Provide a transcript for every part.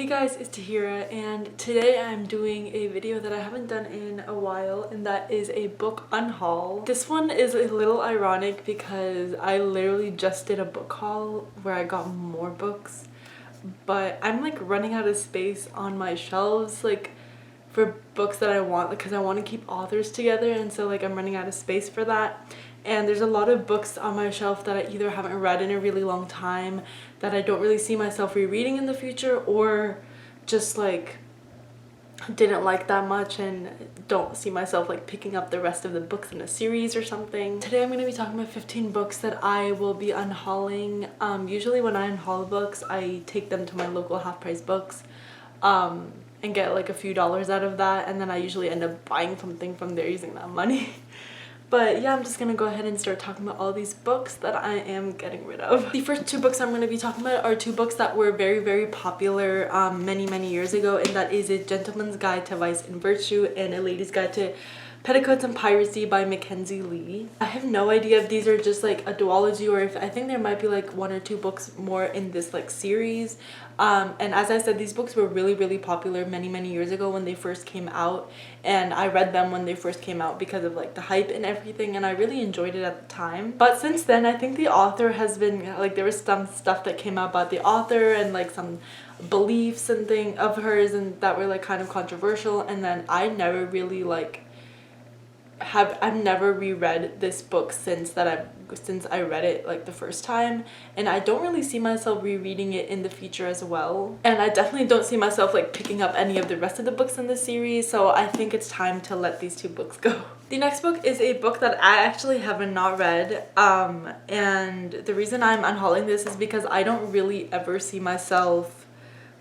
guys, it's Tahira, and today I'm doing a video that I haven't done in a while, and that is a book unhaul. This one is a little ironic because I literally just did a book haul where I got more books, but I'm like running out of space on my shelves like for books that I want, because I want to keep authors together, and so like I'm running out of space for that. And there's a lot of books on my shelf that I either haven't read in a really long time, that I don't really see myself rereading in the future, or just like didn't like that much and don't see myself like picking up the rest of the books in a series or something. Today I'm going to be talking about 15 books that I will be unhauling. Usually when I unhaul books, I take them to my local half-price books and get like a few dollars out of that, and then I usually end up buying something from there using that money. But yeah, I'm just gonna go ahead and start talking about all these books that I am getting rid of. The first two books I'm gonna be talking about are two books that were very popular many years ago, and that is A Gentleman's Guide to Vice and Virtue and A Lady's Guide to Petticoats and Piracy by Mackenzie Lee. I have no idea if these are just like a duology, or if I think there might be like one or two books more in this like series. And as I said, these books were really popular many years ago when they first came out, and I read them when they first came out because of like the hype and everything, and I really enjoyed it at the time. But since then, I think the author has been like, there was some stuff that came out about the author and like some beliefs and thing of hers and that were like kind of controversial, and then I never really like I've never reread this book since I read it like the first time, and I don't really see myself rereading it in the future as well, and I definitely don't see myself like picking up any of the rest of the books in the series, so I think it's time to let these two books go. The next book is a book that I actually have not read, and the reason I'm unhauling this is because I don't really ever see myself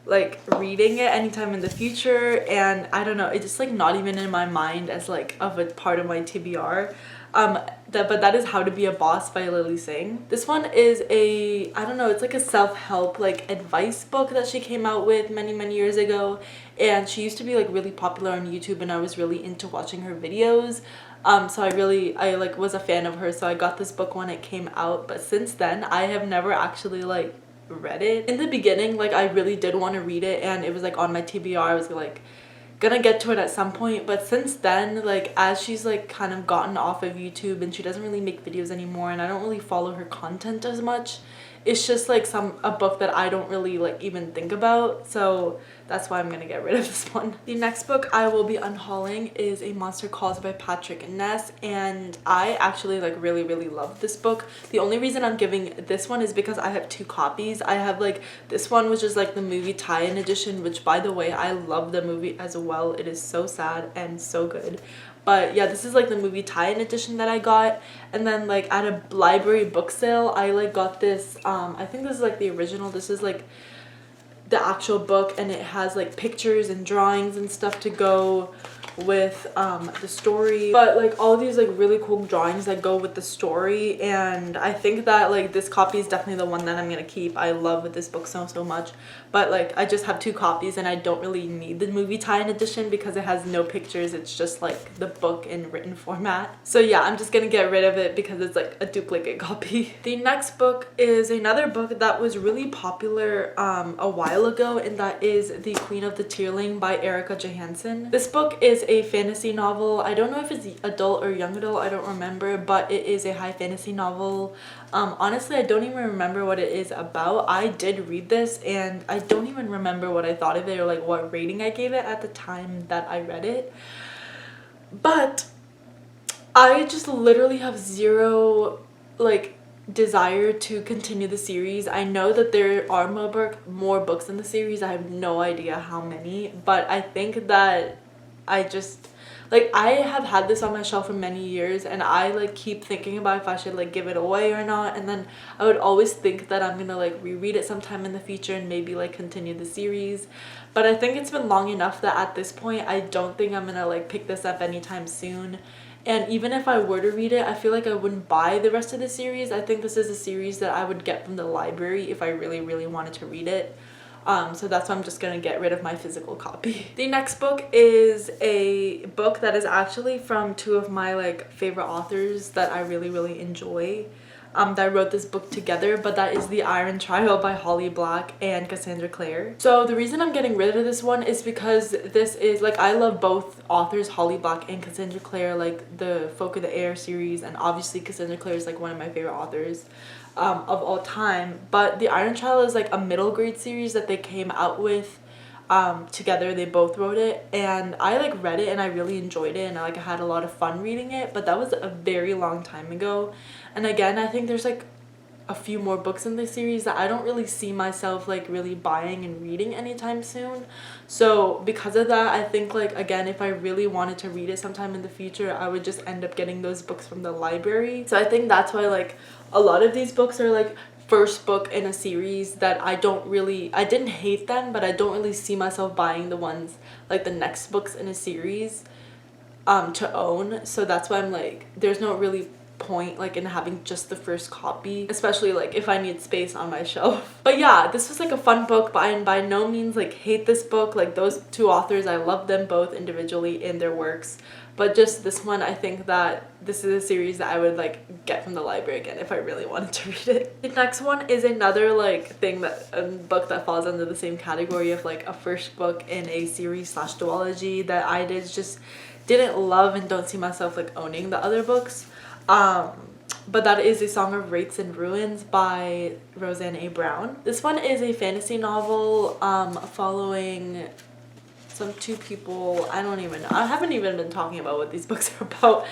like reading it anytime in the future, and I don't know, it's just like not even in my mind as like of a part of my TBR. But that is How to Be a Boss by Lily Singh. This one is a, I don't know, it's like a self-help like advice book that she came out with many years ago, and she used to be like really popular on YouTube, and I was really into watching her videos. So I like was a fan of her, so I got this book when it came out, but since then I have never actually like read it. In the beginning, like I really did want to read it, and it was like on my TBR. I was like gonna get to it at some point, but since then, like as she's like kind of gotten off of YouTube and she doesn't really make videos anymore, and I don't really follow her content as much, it's just like a book that I don't really like even think about, so that's why I'm gonna get rid of this one. The next book I will be unhauling is A Monster Calls by Patrick Ness, and I actually like really love this book. The only reason I'm giving this one is because I have two copies. I have like this one, which is like the movie tie-in edition, which by the way, I love the movie as well. It is so sad and so good. But yeah, this is like the movie tie-in edition that I got, and then like at a library book sale I like got this, I think this is like the original. This is like the actual book, and it has like pictures and drawings and stuff to go with the story, but like all these like really cool drawings that go with the story, and I think that like this copy is definitely the one that I'm gonna keep. I love this book so much, but like I just have two copies, and I don't really need the movie tie-in edition because it has no pictures. It's just like the book in written format, so yeah, I'm just gonna get rid of it because it's like a duplicate copy. The next book is another book that was really popular a while ago, and that is The Queen of the Tearling by Erica Johansson. This book is a fantasy novel. I don't know if it's adult or young adult, I don't remember, but it is a high fantasy novel. Honestly, I don't even remember what it is about. I did read this and I don't even remember what I thought of it or like what rating I gave it at the time that I read it, but I just literally have zero like desire to continue the series. I know that there are more books in the series. I have no idea how many, but I think that I just like, I have had this on my shelf for many years, and I like keep thinking about if I should like give it away or not, and then I would always think that I'm gonna like reread it sometime in the future and maybe like continue the series. But I think it's been long enough that at this point I don't think I'm gonna like pick this up anytime soon. And even if I were to read it, I feel like I wouldn't buy the rest of the series. I think this is a series that I would get from the library if I really wanted to read it. So that's why I'm just gonna get rid of my physical copy. The next book is a book that is actually from two of my like favorite authors that I really enjoy. that wrote this book together, but that is The Iron Trial by Holly Black and Cassandra Clare. So the reason I'm getting rid of this one is because this is like, I love both authors, Holly Black and Cassandra Clare, like the Folk of the Air series, and obviously Cassandra Clare is like one of my favorite authors of all time. But The Iron Trial is like a middle grade series that they came out with together. They both wrote it, and I like read it and I really enjoyed it, and I had a lot of fun reading it, but that was a very long time ago. And again, I think there's like a few more books in this series that I don't really see myself like really buying and reading anytime soon. So because of that, I think like, again, if I really wanted to read it sometime in the future, I would just end up getting those books from the library. So I think that's why like a lot of these books are like first book in a series that I didn't hate them, but I don't really see myself buying the ones like the next books in a series to own. So that's why I'm like, there's no really point like in having just the first copy, especially like if I need space on my shelf. But yeah, this was like a fun book, but I by no means like hate this book. Like those two authors, I love them both individually in their works, but just this one, I think that this is a series that I would like get from the library again if I really wanted to read it. The next one is another like thing that a book that falls under the same category of like a first book in a series / duology that I just didn't love and don't see myself like owning the other books. But that is A Song of Wraiths and Ruins by Roseanne A. Brown. This one is a fantasy novel following two people. I don't even know. I haven't even been talking about what these books are about.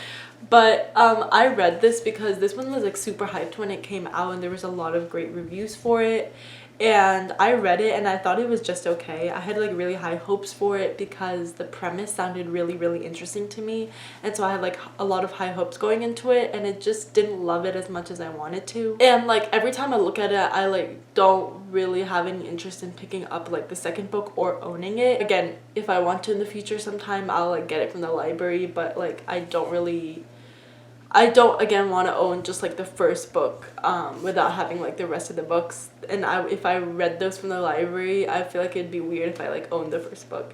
But I read this because this one was like super hyped when it came out, and there was a lot of great reviews for it. And I read it and I thought it was just okay. I had like really high hopes for it because the premise sounded really, really interesting to me. And so I had like a lot of high hopes going into it, and it just didn't love it as much as I wanted to. And like every time I look at it, I like don't really have any interest in picking up like the second book or owning it. Again, if I want to in the future sometime, I'll like get it from the library, but like I don't again want to own just like the first book without having like the rest of the books. And if I read those from the library, I feel like it'd be weird if I like owned the first book.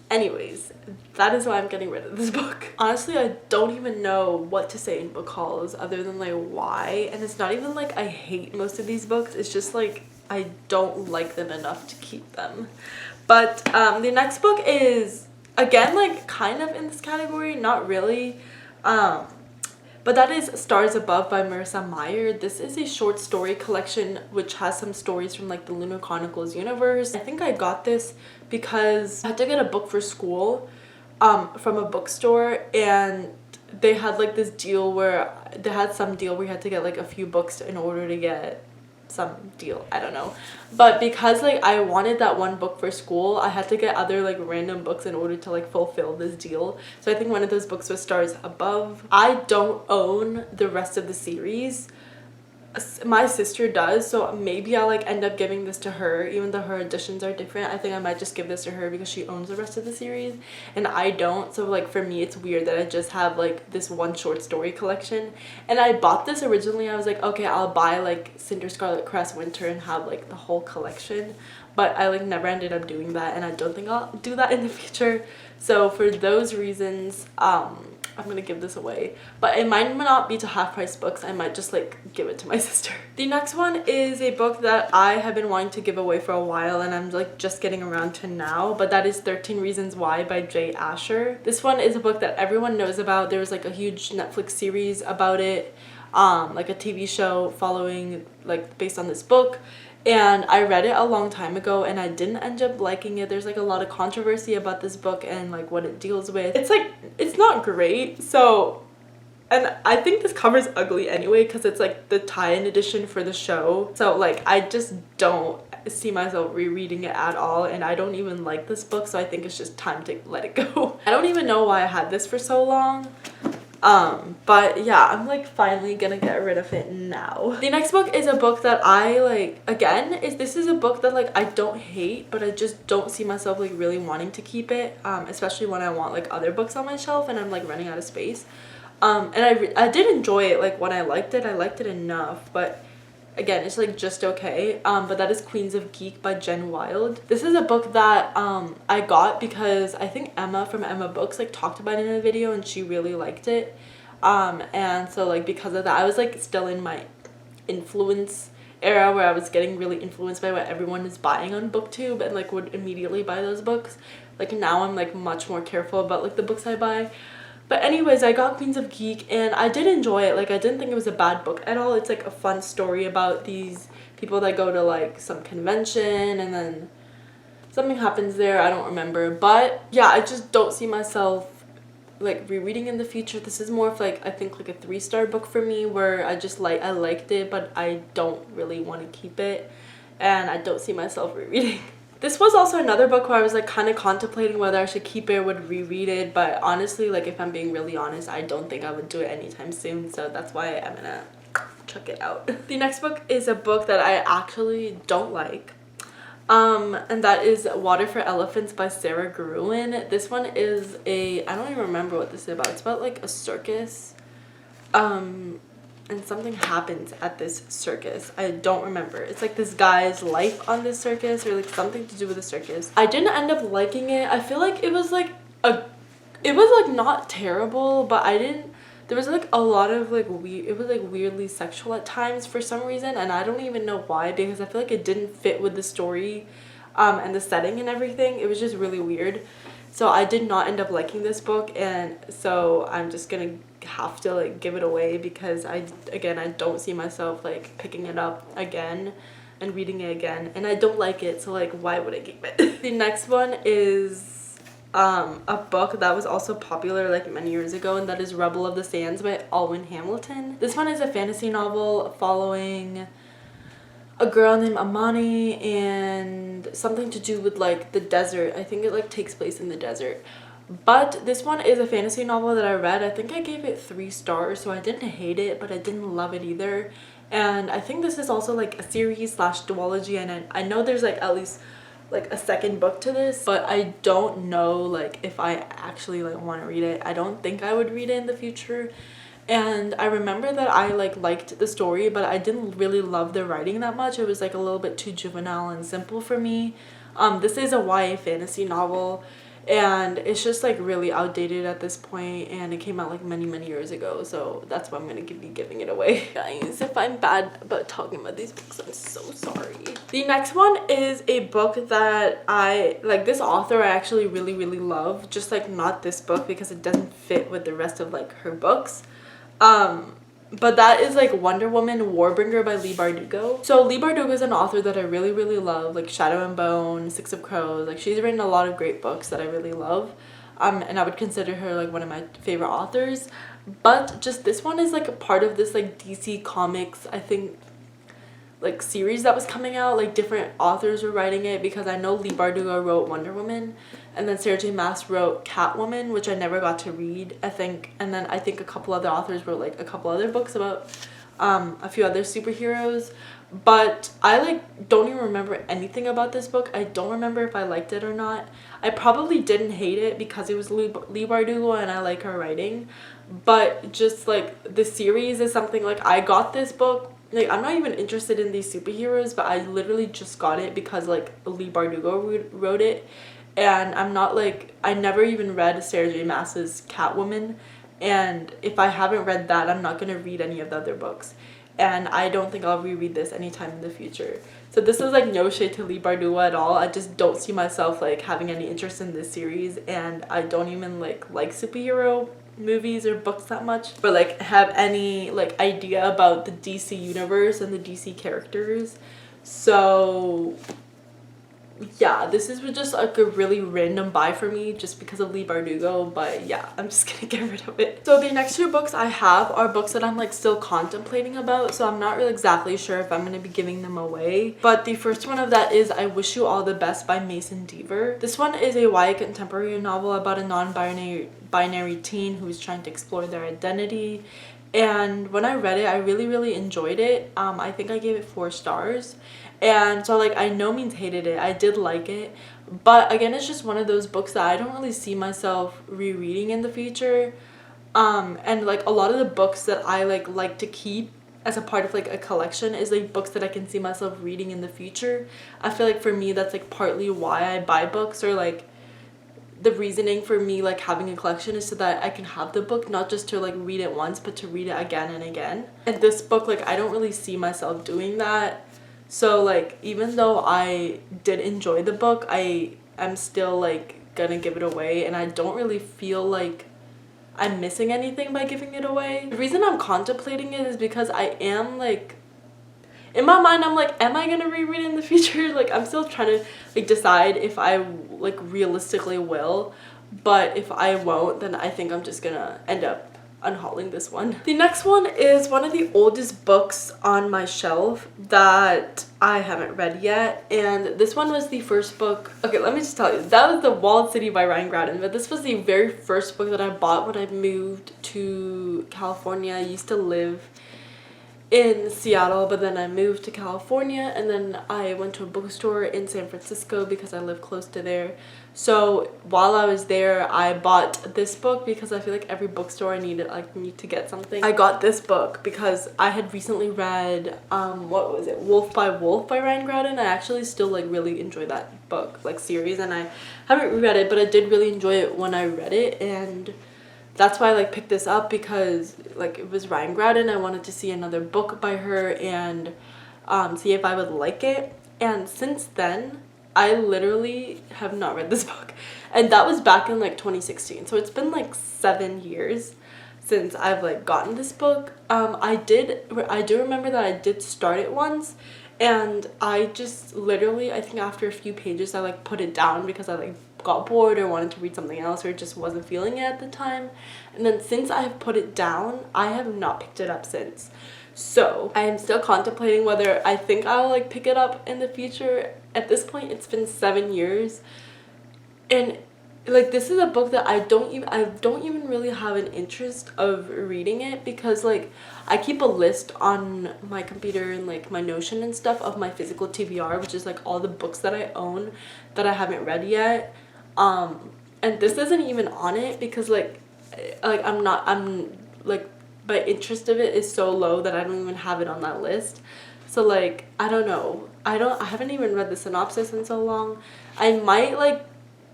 Anyways, that is why I'm getting rid of this book. Honestly, I don't even know what to say in book hauls other than like why. And it's not even like I hate most of these books, it's just like I don't like them enough to keep them. But the next book is again like kind of in this category, not really. But that is Stars Above by Marissa Meyer. This is a short story collection which has some stories from like the Lunar Chronicles universe. I think I got this because I had to get a book for school from a bookstore, and they had like this deal where they had some deal where you had to get like a few books in order to get some deal, I don't know. But because like I wanted that one book for school, I had to get other like random books in order to like fulfill this deal. So I think one of those books was Stars Above. I don't own the rest of the series. My sister does, so maybe I'll like end up giving this to her, even though her editions are different. I think I might just give this to her because she owns the rest of the series and I don't. So like for me, it's weird that I just have like this one short story collection. And I bought this originally, I was like, okay, I'll buy like Cinder, Scarlet Crest, Winter and have like the whole collection, but I like never ended up doing that, and I don't think I'll do that in the future. So for those reasons, I'm gonna give this away, but it might not be to half price books. I might just like give it to my sister. The next one is a book that I have been wanting to give away for a while, and I'm like just getting around to now, but that is 13 Reasons Why by Jay Asher. This one is a book that everyone knows about. There was like a huge Netflix series about it, like a TV show following like based on this book. And I read it a long time ago and I didn't end up liking it. There's like a lot of controversy about this book and like what it deals with. It's like, it's not great. So, and I think this cover's ugly anyway because it's like the tie-in edition for the show. So like I just don't see myself rereading it at all, and I don't even like this book, so I think it's just time to let it go. I don't even know why I had this for so long. But yeah, I'm like finally gonna get rid of it now. The next book is a book that I like, again, this is a book that like I don't hate, but I just don't see myself like really wanting to keep it, especially when I want like other books on my shelf and I'm like running out of space. And I did enjoy it. Like when I liked it enough, but again, it's like just okay. But that is Queens of Geek by Jen Wild. This is a book that I got because I think Emma from Emma Books like talked about it in a video and she really liked it. And so like because of that, I was like still in my influence era where I was getting really influenced by what everyone is buying on BookTube and like would immediately buy those books. Like now I'm like much more careful about like the books I buy. But anyways, I got Queens of Geek and I did enjoy it. Like I didn't think it was a bad book at all. It's like a fun story about these people that go to like some convention and then something happens there. I don't remember. But yeah, I just don't see myself like rereading in the future. This is more of like, I think like a 3-star book for me, where I liked it, but I don't really want to keep it and I don't see myself rereading. This was also another book where I was like kind of contemplating whether I should keep it or would reread it, but honestly, like if I'm being really honest, I don't think I would do it anytime soon, so that's why I'm gonna chuck it out. The next book is a book that I actually don't like. And that is Water for Elephants by Sarah Gruen. This one is I don't even remember what this is about. It's about like a circus. And something happens at this circus. I don't remember. It's like this guy's life on this circus or like something to do with the circus. I didn't end up liking it. I feel like it was like not terrible, but there was like a lot of like it was like weirdly sexual at times for some reason, and I don't even know why, because I feel like it didn't fit with the story and the setting and everything. It was just really weird. So I did not end up liking this book, and so I'm just gonna have to like give it away because I don't see myself like picking it up again and reading it again, and I don't like it, so like why would I keep it? The next one is a book that was also popular like many years ago, and that is Rubble of the Sands by Alwyn Hamilton. This one is a fantasy novel following a girl named Amani and something to do with like the desert. I think it like takes place in the desert. But this one is a fantasy novel that I read. I think I gave it 3 stars, so I didn't hate it, but I didn't love it either. And I think this is also like a series / duology, and I know there's like at least like a second book to this, but I don't know like if I actually like want to read it. I don't think I would read it in the future. And I remember that I like liked the story, but I didn't really love the writing that much. It was like a little bit too juvenile and simple for me. This is a YA fantasy novel, and it's just like really outdated at this point, and it came out like many years ago, so that's why I'm gonna be giving it away. Guys, if I'm bad about talking about these books, I'm so sorry. The next one is a book that I like. This author I actually really love, just like not this book because it doesn't fit with the rest of like her books. But that is like Wonder Woman Warbringer by Leigh Bardugo. So Leigh Bardugo is an author that I really love, like Shadow and Bone, Six of Crows. Like she's written a lot of great books that I really love. And I would consider her like one of my favorite authors. But just this one is like a part of this like DC Comics, I think, like series that was coming out. Like different authors were writing it, because I know Leigh Bardugo wrote Wonder Woman, and then Sarah J Maas wrote Catwoman, which I never got to read, I think. And then I think a couple other authors wrote like a couple other books about a few other superheroes. But I like don't even remember anything about this book. I don't remember if I liked it or not. I probably didn't hate it because it was Leigh Bardugo and I like her writing. But just like the series is something like I got this book. Like I'm not even interested in these superheroes, but I literally just got it because like Leigh Bardugo wrote it. And I'm not like, I never even read Sarah J Maas's Catwoman, and if I haven't read that, I'm not going to read any of the other books, and I don't think I'll reread this anytime in the future. So this is like no shade to Leigh Bardugo at all. I just don't see myself like having any interest in this series, and I don't even like superhero movies or books that much, but like have any like idea about the DC universe and the DC characters. So yeah, this is just like a really random buy for me just because of Leigh Bardugo, but yeah, I'm just gonna get rid of it. So the next 2 books I have are books that I'm like still contemplating about, so I'm not really exactly sure if I'm gonna be giving them away. But the first one of that is I Wish You All the Best by Mason Deaver. This one is a YA contemporary novel about a non-binary teen who's trying to explore their identity. And when I read it, I really enjoyed it. I think I gave it 4 stars. And so like I no means hated it. I did like it, but again, it's just one of those books that I don't really see myself rereading in the future. And like a lot of the books that I like to keep as a part of like a collection is like books that I can see myself reading in the future. I feel like for me that's like partly why I buy books, or like the reasoning for me like having a collection is so that I can have the book, not just to like read it once, but to read it again and again. And this book, like, I don't really see myself doing that. So like, even though I did enjoy the book, I'm still like gonna give it away, and I don't really feel like I'm missing anything by giving it away. The reason I'm contemplating it is because I am like, in my mind, I'm like, am I gonna reread it in the future? Like, I'm still trying to like decide if I like realistically will, but if I won't, then I think I'm just gonna end up unhauling this one. The next one is one of the oldest books on my shelf that I haven't read yet, and this one was the first book. Okay, let me just tell you, that was The Walled City by Ryan Graudin, but this was the very first book that I bought when I moved to California. I used to live in Seattle, but then I moved to California, and then I went to a bookstore in San Francisco because I live close to there. So while I was there, I bought this book because I feel like every bookstore I need to get something. I got this book because I had recently read what was it, Wolf by Wolf by Ryan Graudin. I actually still like really enjoy that book like series, and I haven't reread it, but I did really enjoy it when I read it, and that's why I like picked this up, because like it was Ryan Graudin. I wanted to see another book by her and see if I would like it. And since then, I literally have not read this book, and that was back in like 2016. So it's been like 7 years since I've like gotten this book. I do remember that I did start it once, and I just literally, I think after a few pages I like put it down because I like got bored or wanted to read something else, or just wasn't feeling it at the time. And then since I have put it down, I have not picked it up since. So I am still contemplating whether I think I'll like pick it up in the future. At this point, it's been 7 years, and like this is a book that I don't even really have an interest of reading it, because like I keep a list on my computer and like my Notion and stuff of my physical TBR, which is like all the books that I own that I haven't read yet. And this isn't even on it because like I'm like, my interest of it is so low that I don't even have it on that list. So like, I don't know. I haven't even read the synopsis in so long. I might like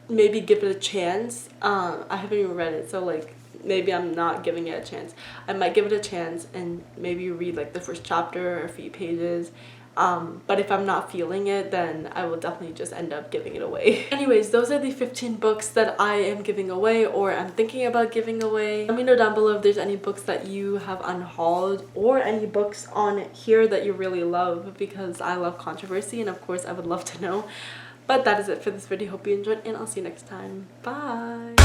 maybe give it a chance. I haven't even read it, so like maybe I'm not giving it a chance. I might give it a chance and maybe read like the first chapter or a few pages. But if I'm not feeling it, then I will definitely just end up giving it away. Anyways, those are the 15 books that I am giving away or I'm thinking about giving away. Let me know down below if there's any books that you have unhauled or any books on here that you really love, because I love controversy and of course I would love to know. But that is it for this video. Hope you enjoyed, and I'll see you next time. Bye!